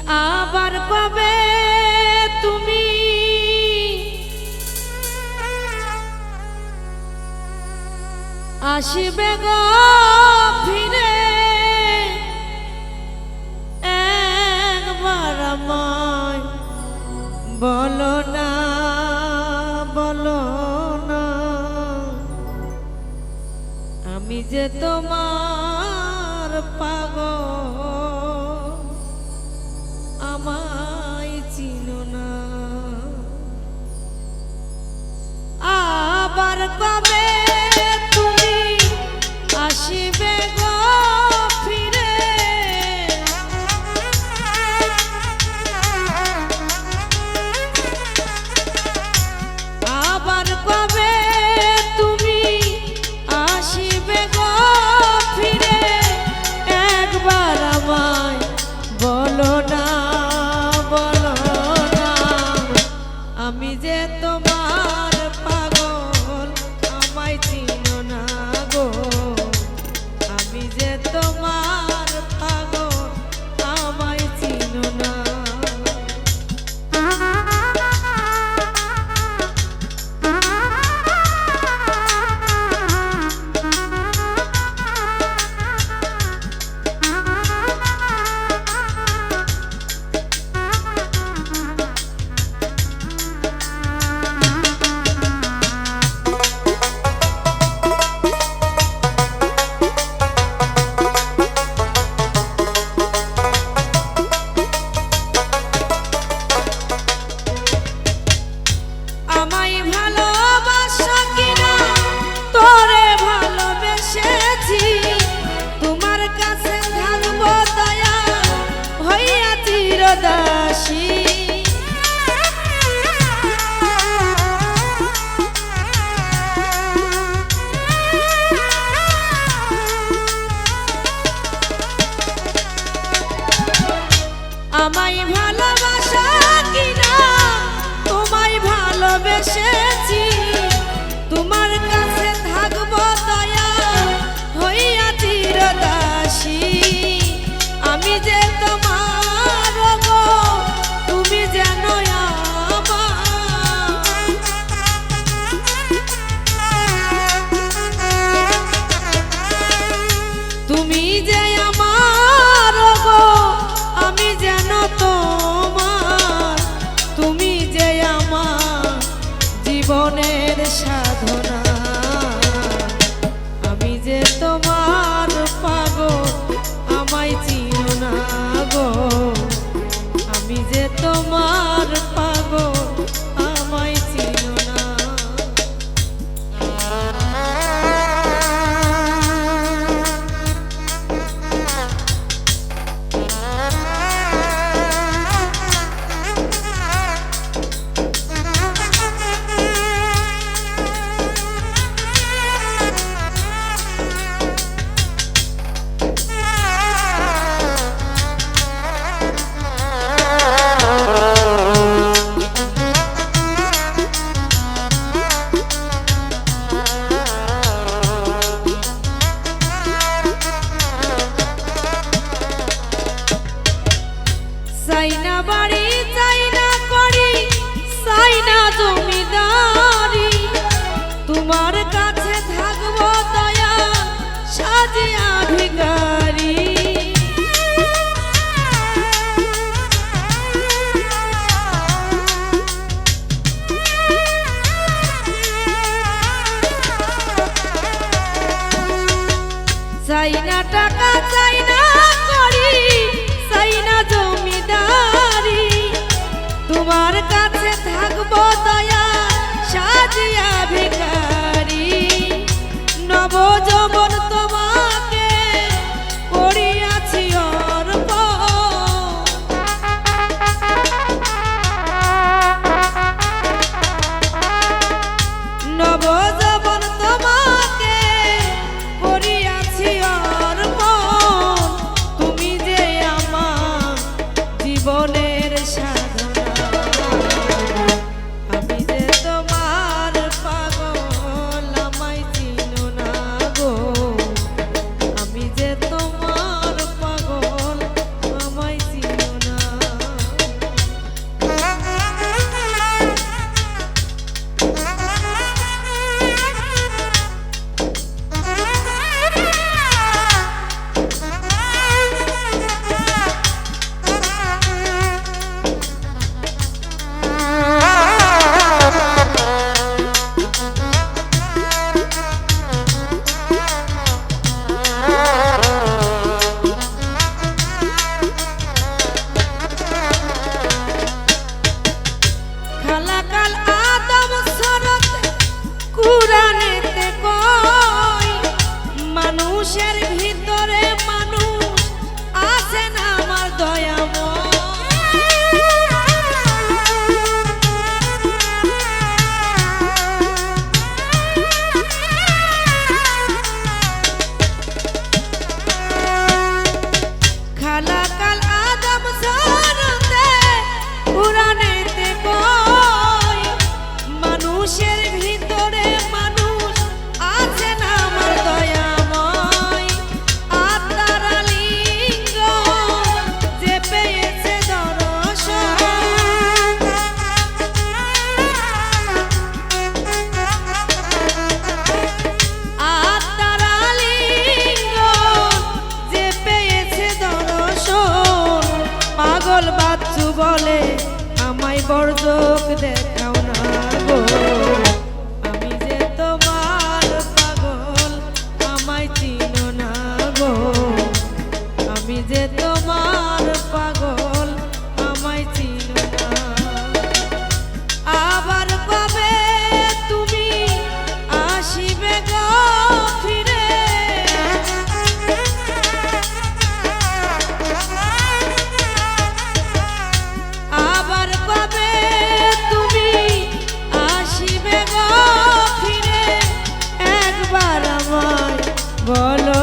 আবার পাবে তুমি আসিবে গো ফিরে একবার আমায় বলো না বলো না আমি যে তোমার পাগল আমায় চিনো না আবার কবে তুমি আসিবে গো ফিরে আবার কবে তুমি আসিবে গো ফিরে একবার আমায় বলো না বলো না আমি যে তোমার পাগল আমায় চিনো না গো আমি যে তোমার পাগল আমায় চিনো না আমায় ভালোবাসো কিনা তোরে ভালোবেসেছি তোমার কাছে থাকবো দয়া হইয়া চিরদাসী আমায় ভালোবাসো কিনা তোমায় ভালোবেসেছি তোমার কাছে থাকবো দয়া হইয়া চিরদাসী আমি যে তোমার গো তুমি যেন তুমি যে আমার গো আমি যেন তোমার তুমি যে আমার জীবনের সাধনা আমি যে তোমার পাগল আমায় চিনো না গো আমি যে তোমার পাগল আমায় চিনো না চাই না বাড়ি চাই না করি চাই না জমিদারি তোমার কাছে থাকবো দয়া সাজিয়া ভিখারি চাই না টাকা চাই না করি চাই না জমিদারি তোমার কাছে থাকবো দয়া সাজিয়া ভিখারি নবযৌবন তোমাকে কিছু বলে আমায় বর্জক দেখাও না গো। আমি যে তোমার পাগল আমায় চিনো না গো। আমি যে তোমার পাগল আমায় চিনো না। আবার কবে তুমি আসিবে গো ফিরে? আবার কবে তুমি আসিবে গো ফিরে? একবার আমায় বলো